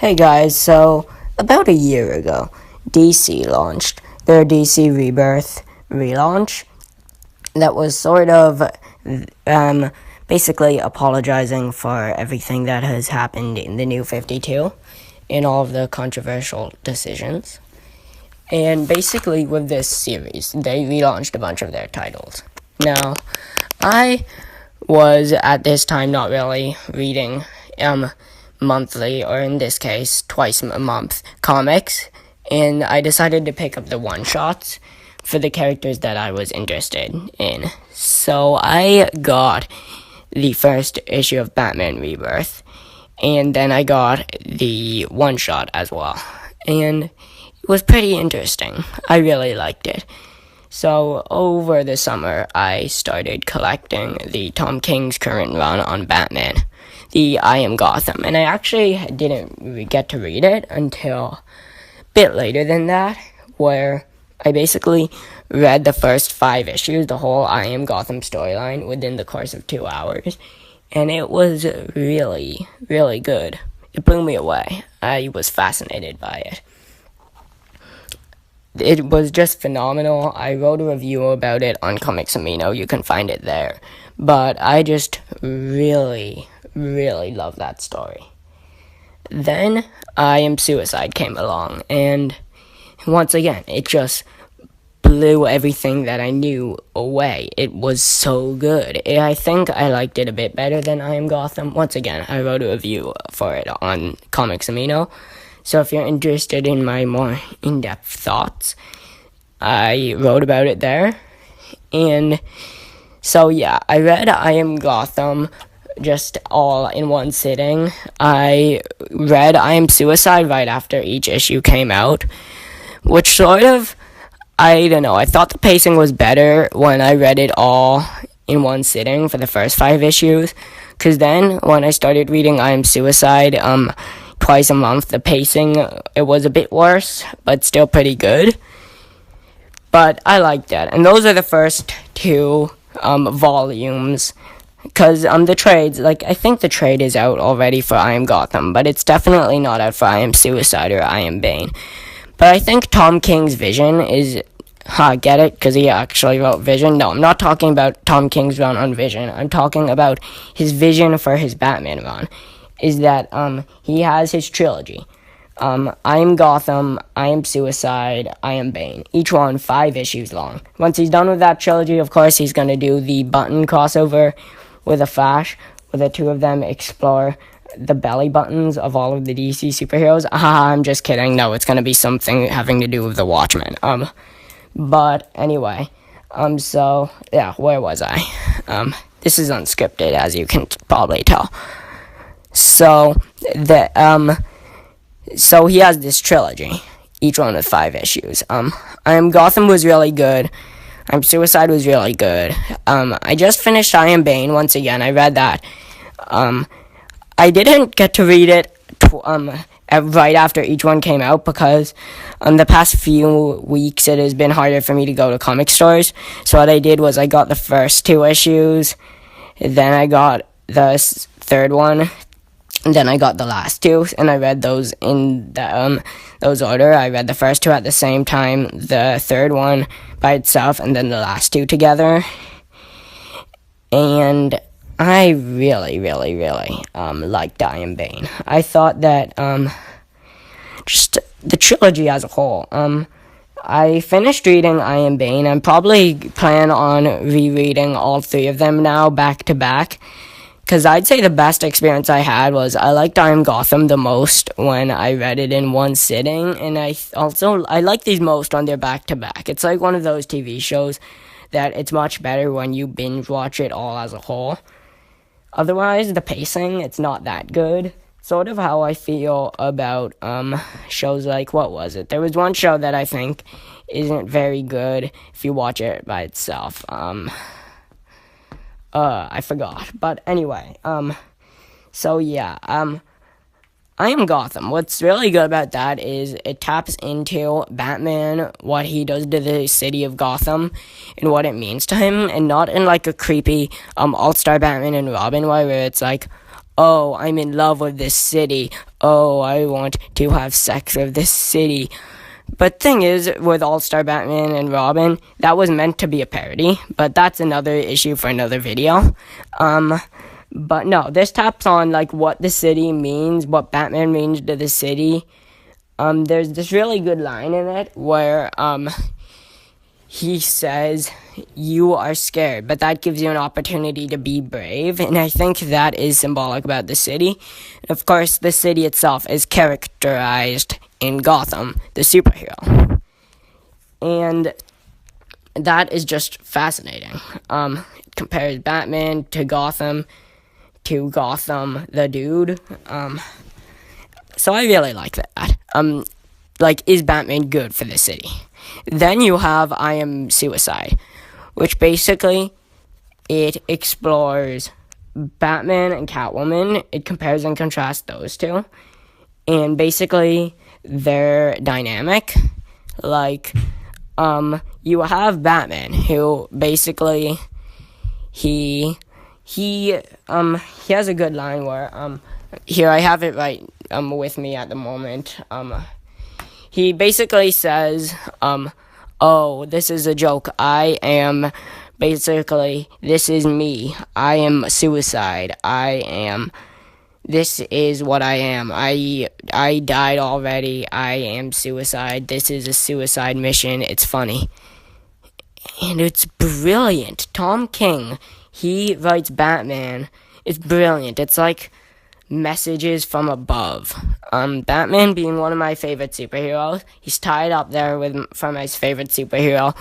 Hey guys, so about a year ago, DC launched their DC Rebirth relaunch that was sort of basically apologizing for everything that has happened in the New 52 and all of the controversial decisions. And basically with this series, they relaunched a bunch of their titles. Now, I was at this time not really reading monthly, or in this case, twice a month, comics, and I decided to pick up the one-shots for the characters that I was interested in. So I got the first issue of Batman Rebirth, and then I got the one-shot as well, and it was pretty interesting. I really liked it. So over the summer, I started collecting the Tom King's current run on Batman, the I Am Gotham, and I actually didn't get to read it until a bit later than that, where I basically read the first 5 issues, the whole I Am Gotham storyline, within the course of 2 hours, and it was really, really good. It blew me away. I was fascinated by it. It was just phenomenal. I wrote a review about it on Comics Amino. You can find it there. But I just really, really love that story. Then I Am Suicide came along, and once again, it just blew everything that I knew away. It was so good. I think I liked it a bit better than I Am Gotham. Once again, I wrote a review for it on Comics Amino. So if you're interested in my more in-depth thoughts, I wrote about it there. And so yeah, I read I Am Gotham just all in one sitting. I read I Am Suicide right after each issue came out, which sort of, I don't know, I thought the pacing was better when I read it all in one sitting for the first 5 issues, because then when I started reading I Am Suicide, twice a month, the pacing, it was a bit worse, but still pretty good. But I liked that. And those are the first 2 volumes. Because the trades, I think the trade is out already for I Am Gotham, but it's definitely not out for I Am Suicide or I Am Bane. But I think Tom King's vision is, get it? Because he actually wrote Vision? No, I'm not talking about Tom King's run on Vision. I'm talking about his vision for his Batman run. Is that he has his trilogy. I Am Gotham, I Am Suicide, I Am Bane. Each one 5 issues long. Once he's done with that trilogy, of course, he's going to do the button crossover with a Flash, where the 2 of them explore the belly buttons of all of the DC superheroes. I'm just kidding. No, it's going to be something having to do with the Watchmen. But anyway, so, yeah, where was I? This is unscripted, as you can probably tell. So so he has this trilogy, each one with 5 issues. I Am Gotham was really good. I Am Suicide was really good. I just finished I Am Bane once again. I read that. I didn't get to read it right after each one came out, because the past few weeks it has been harder for me to go to comic stores. So what I did was I got the first 2 issues, then I got the third one, and then I got the last 2, and I read those in the, those order. I read the first 2 at the same time, the third one by itself, and then the last 2 together. And I really, really, really liked I Am Bane. I thought that just the trilogy as a whole. I finished reading I Am Bane. I'm probably plan on rereading all 3 of them now back to back. Because I'd say the best experience I had was I liked I Am Gotham the most when I read it in one sitting, and I like these most when they're back-to-back. It's like one of those TV shows that it's much better when you binge-watch it all as a whole. Otherwise, the pacing, it's not that good. Sort of how I feel about shows like, what was it? There was one show that I think isn't very good if you watch it by itself. I forgot. But anyway, so yeah, I Am Gotham. What's really good about that is it taps into Batman, what he does to the city of Gotham, and what it means to him, and not in like a creepy, all-star Batman and Robin way, where it's like, oh, I'm in love with this city, oh, I want to have sex with this city. But thing is, with All-Star Batman and Robin, that was meant to be a parody, but that's another issue for another video. But no, this taps on, like, what the city means, what Batman means to the city. There's this really good line in it where, he says, you are scared, but that gives you an opportunity to be brave, and I think that is symbolic about the city. Of course, the city itself is characterized in Gotham, the superhero. And that is just fascinating. It compares Batman to Gotham, the dude. So I really like that. Like, is Batman good for the city? Then you have I Am Suicide, which basically, it explores Batman and Catwoman. It compares and contrasts those two. And basically, their dynamic. Like, you have Batman, who basically, he has a good line where, here, I have it right, with me at the moment. He basically says, oh, this is a joke. This is me. I am suicide. This is what I am. I died already. I am suicide. This is a suicide mission. It's funny. And it's brilliant. Tom King, he writes Batman. It's brilliant. It's like messages from above. Batman being one of my favorite superheroes. He's tied up there for my favorite superhero,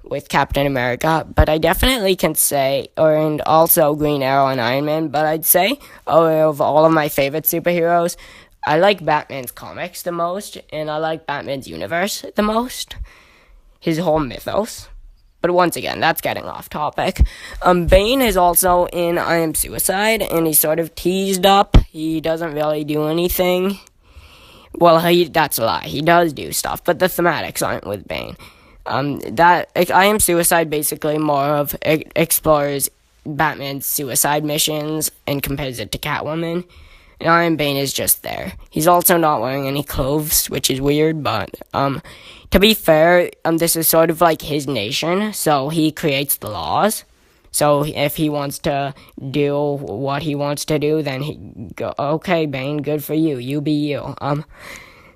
with Captain America. But I definitely can say, and also Green Arrow and Iron Man, but I'd say, of all of my favorite superheroes, I like Batman's comics the most, and I like Batman's universe the most. His whole mythos. But once again, that's getting off topic. Bane is also in I Am Suicide, and he's sort of teased up. He doesn't really do anything. Well, that's a lie. He does do stuff, but the thematics aren't with Bane. I Am Suicide basically more of explores Batman's suicide missions and compares it to Catwoman. And Iron Bane is just there. He's also not wearing any clothes, which is weird, but, to be fair, this is sort of like his nation, so he creates the laws. So if he wants to do what he wants to do, then he go, okay, Bane, good for you. You be you.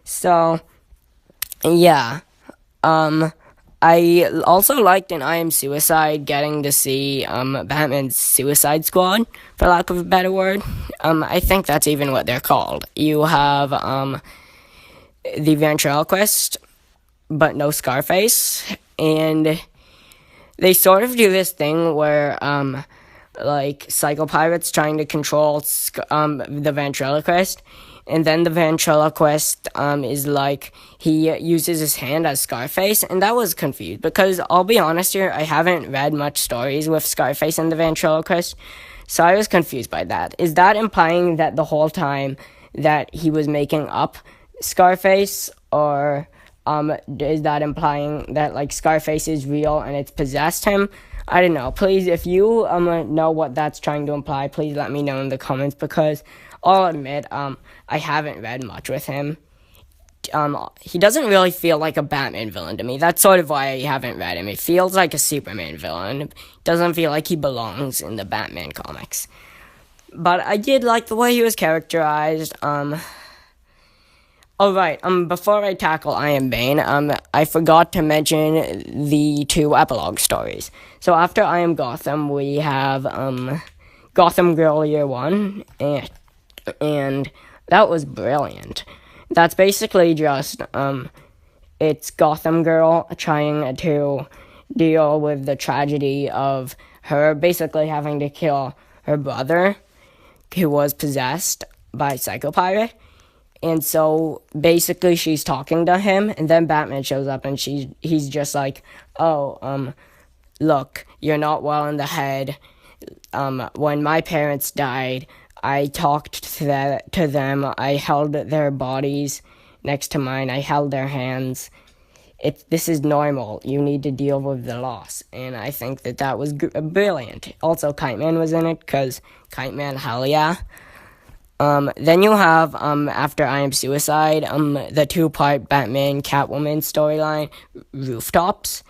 So, yeah. I also liked in I Am Suicide getting to see, Batman's Suicide Squad, for lack of a better word. I think that's even what they're called. You have, the ventriloquist, but no Scarface, and they sort of do this thing where, like, Psycho Pirate's trying to control, the ventriloquist, and then the ventriloquist, is like, he uses his hand as Scarface, and that was confused, because, I'll be honest here, I haven't read much stories with Scarface and the ventriloquist, so I was confused by that. Is that implying that the whole time that he was making up Scarface, or, is that implying that, like, Scarface is real and it's possessed him? I don't know. Please, if you, know what that's trying to imply, please let me know in the comments, because I'll admit, I haven't read much with him. He doesn't really feel like a Batman villain to me. That's sort of why I haven't read him. It feels like a Superman villain. It doesn't feel like he belongs in the Batman comics. But I did like the way he was characterized. Alright, before I tackle I Am Bane, I forgot to mention the two epilogue stories. So after I Am Gotham, we have, Gotham Girl Year 1, and that was brilliant. That's basically just, it's Gotham Girl trying to deal with the tragedy of her basically having to kill her brother, who was possessed by Psycho Pirate. And so, basically, she's talking to him, and then Batman shows up, and he's just like, oh, look, you're not well in the head. When my parents died, I talked to them, I held their bodies next to mine, I held their hands. This is normal, you need to deal with the loss, and I think that was brilliant. Also, Kite Man was in it, because Kite Man, hell yeah. Then you have, after I Am Suicide, the two-part Batman Catwoman storyline, Rooftops,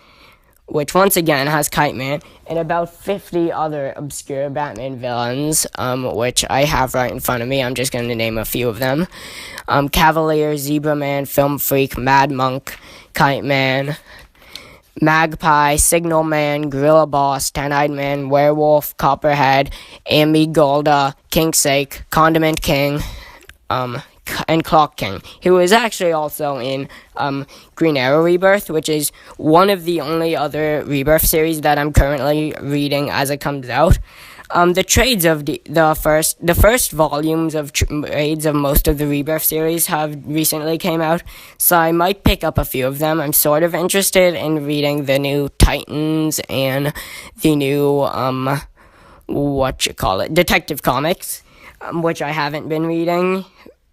which once again has Kite Man and about 50 other obscure Batman villains, which I have right in front of me. I'm just going to name a few of them. Cavalier, Zebra Man, Film Freak, Mad Monk, Kite Man, Magpie, Signal Man, Gorilla Boss, Ten-Eyed Man, Werewolf, Copperhead, Amy Golda, Kinksake, Condiment King, and Clock King, who is actually also in Green Arrow Rebirth, which is one of the only other Rebirth series that I'm currently reading as it comes out. The trades of the first volumes of trades of most of the Rebirth series have recently came out, so I might pick up a few of them. I'm sort of interested in reading the new Titans and the new Detective Comics, which I haven't been reading,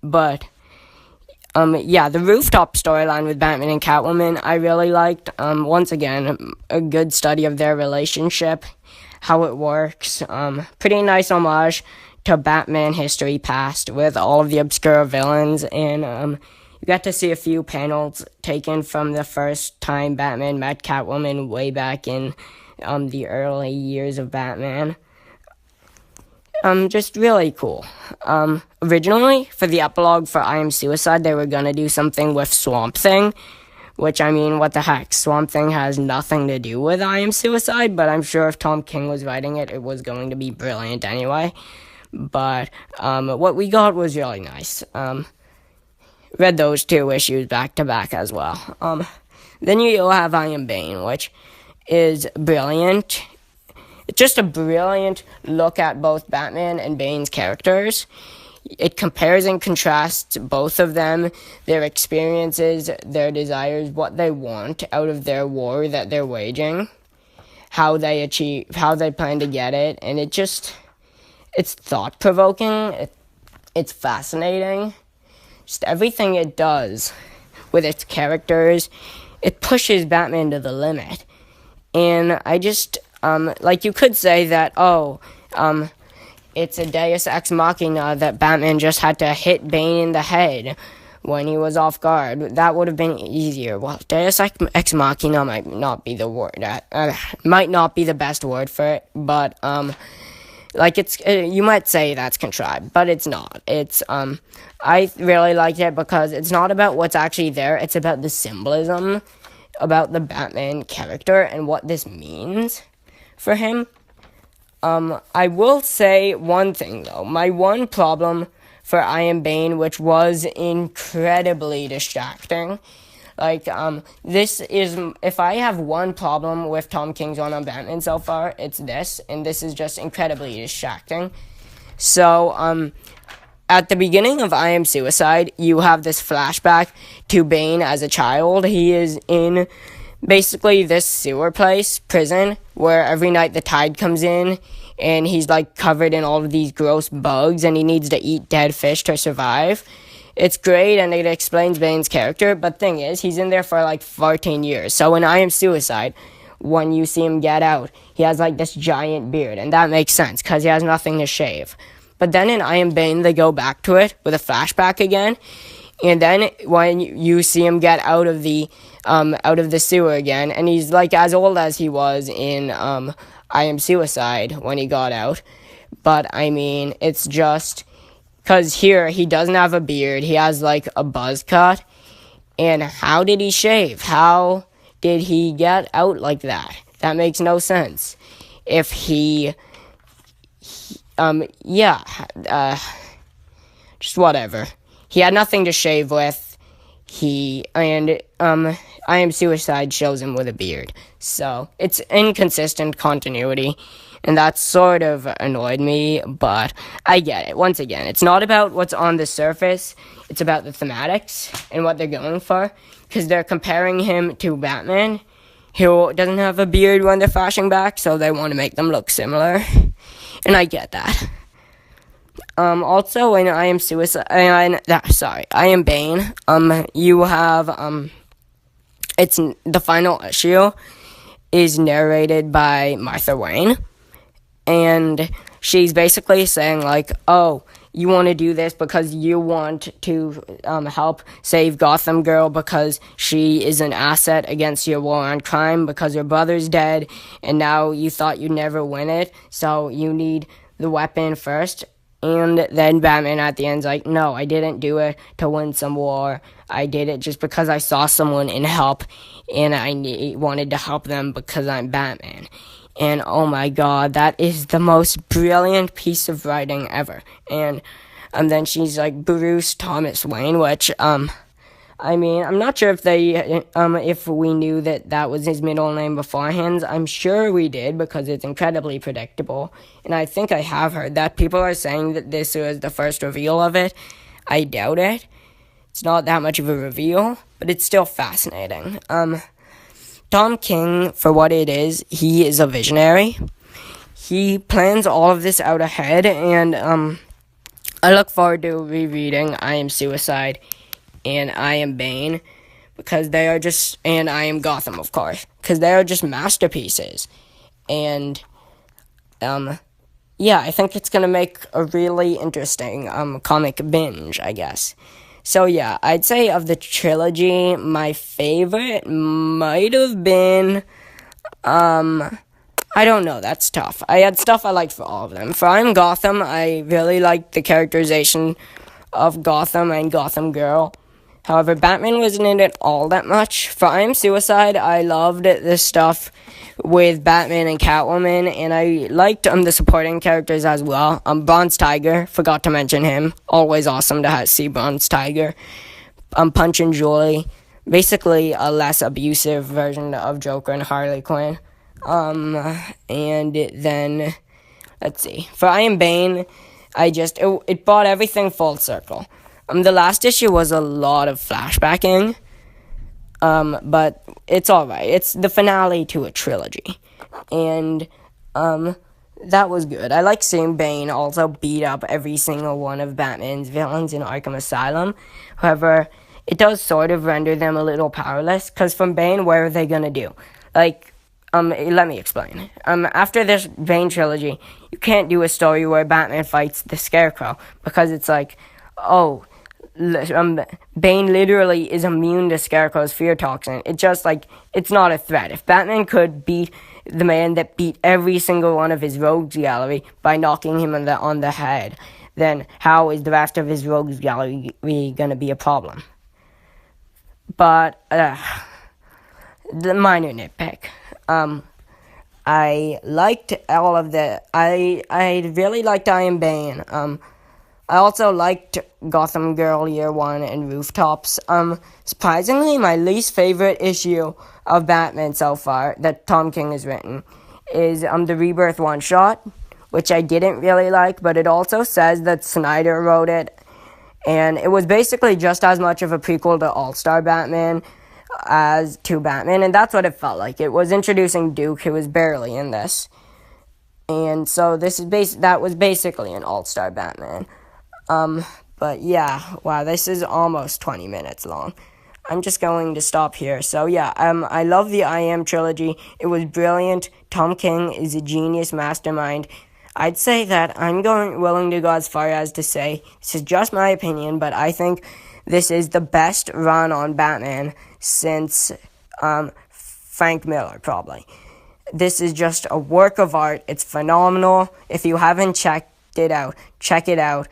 but yeah, the Rooftop storyline with Batman and Catwoman I really liked. Once again, a good study of their relationship, how it works. Pretty nice homage to Batman History Past with all of the obscure villains, and you got to see a few panels taken from the first time Batman met Catwoman way back in the early years of Batman. Just really cool. Originally, for the epilogue for I Am Suicide, they were gonna do something with Swamp Thing, which, I mean, what the heck? Swamp Thing has nothing to do with I Am Suicide, but I'm sure if Tom King was writing it, it was going to be brilliant anyway. But what we got was really nice. Read those two issues back to back as well. Then you'll have I Am Bane, which is brilliant. It's just a brilliant look at both Batman and Bane's characters. It compares and contrasts both of them, their experiences, their desires, what they want out of their war that they're waging, how they plan to get it, and it's thought-provoking, it's fascinating. Just everything it does with its characters, it pushes Batman to the limit. And I just, like, you could say that, it's a Deus Ex Machina that Batman just had to hit Bane in the head when he was off guard. That would have been easier. Well, Deus Ex Machina might not be the word. Might not be the best word for it, but you might say that's contrived, but it's not. It's I really liked it because it's not about what's actually there. It's about the symbolism about the Batman character and what this means for him. I will say one thing, though. My one problem for I Am Bane, which was incredibly distracting, if I have one problem with Tom King's run on Batman so far, it's this, and this is just incredibly distracting. So, at the beginning of I Am Suicide, you have this flashback to Bane as a child. He is in basically this sewer prison, where every night the tide comes in, and he's, covered in all of these gross bugs, and he needs to eat dead fish to survive. It's great, and it explains Bane's character, but thing is, he's in there for, 14 years. So in I Am Suicide, when you see him get out, he has, this giant beard, and that makes sense, because he has nothing to shave. But then in I Am Bane, they go back to it with a flashback again, and then when you see him get out of the sewer again, and he's as old as he was in I Am Suicide when he got out. But I mean, it's just because here he doesn't have a beard, he has a buzz cut. And how did he shave? How did he get out like that? That makes no sense. If just whatever. He had nothing to shave with. I Am Suicide shows him with a beard. So, it's inconsistent continuity, and that sort of annoyed me, but I get it. Once again, it's not about what's on the surface, it's about the thematics and what they're going for, because they're comparing him to Batman, who doesn't have a beard when they're flashing back, so they want to make them look similar, and I get that. Also, in I Am Bane, you have, it's, the final issue is narrated by Martha Wayne, and she's basically saying, you want to do this because you want to help save Gotham Girl because she is an asset against your war on crime because her brother's dead and now you thought you'd never win it, so you need the weapon first. And then Batman at the end's like, no, I didn't do it to win some war. I did it just because I saw someone in help and I wanted to help them because I'm Batman. And oh my god, that is the most brilliant piece of writing ever. And then she's like Bruce Thomas Wayne, which I mean, I'm not sure if we knew that was his middle name beforehand. I'm sure we did because it's incredibly predictable. And I think I have heard that people are saying that this was the first reveal of it. I doubt it. It's not that much of a reveal, but it's still fascinating. Tom King, for what it is, he is a visionary. He plans all of this out ahead, and I look forward to rereading I Am Suicide and I Am Bane, because they are just, and I Am Gotham, of course, because they are just masterpieces. And, yeah, I think it's gonna make a really interesting, comic binge, I guess. So, yeah, I'd say of the trilogy, my favorite might have been, I don't know, that's tough. I had stuff I liked for all of them. For I Am Gotham, I really liked the characterization of Gotham and Gotham Girl. However, Batman wasn't in it all that much. For I Am Suicide, I loved the stuff with Batman and Catwoman, and I liked the supporting characters as well. Bronze Tiger, forgot to mention him. Always awesome to see Bronze Tiger. Punch and Julie, basically a less abusive version of Joker and Harley Quinn. And then, let's see. For I Am Bane, it brought everything full circle. The last issue was a lot of flashbacking, but it's alright. It's the finale to a trilogy, and that was good. I like seeing Bane also beat up every single one of Batman's villains in Arkham Asylum. However, it does sort of render them a little powerless, because from Bane, what are they gonna do? Like, let me explain. After this Bane trilogy, you can't do a story where Batman fights the Scarecrow, because it's like, oh, Bane literally is immune to Scarecrow's fear toxin. It's just like, it's not a threat. If Batman could beat the man that beat every single one of his rogues gallery by knocking him on the head, then how is the rest of his rogues gallery gonna be a problem? But, the minor nitpick. I liked all of I really liked I Am Bane. I also liked Gotham Girl Year 1 and Rooftops. Surprisingly, my least favorite issue of Batman so far that Tom King has written is the Rebirth one-shot, which I didn't really like, but it also says that Snyder wrote it, and it was basically just as much of a prequel to All-Star Batman as to Batman, and that's what it felt like. It was introducing Duke, who was barely in this, and so that was basically an All-Star Batman. But yeah, wow, this is almost 20 minutes long. I'm just going to stop here. So yeah, I love the I Am trilogy. It was brilliant. Tom King is a genius mastermind. I'd say that I'm willing to go as far as to say, this is just my opinion, but I think this is the best run on Batman since, Frank Miller, probably. This is just a work of art. It's phenomenal. If you haven't checked it out, check it out.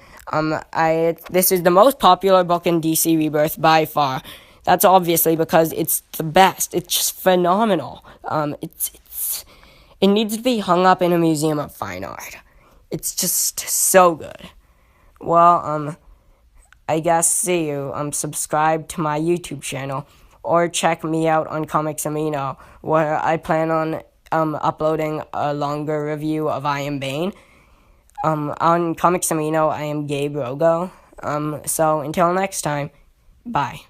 This is the most popular book in DC Rebirth by far. That's obviously because it's the best. It's just phenomenal. It needs to be hung up in a museum of fine art. It's just so good. Well, I guess see you. Subscribe to my YouTube channel or check me out on Comics Amino, where I plan on uploading a longer review of I Am Bane. On Comics Amino, I am Gabe Rogo. So until next time, bye.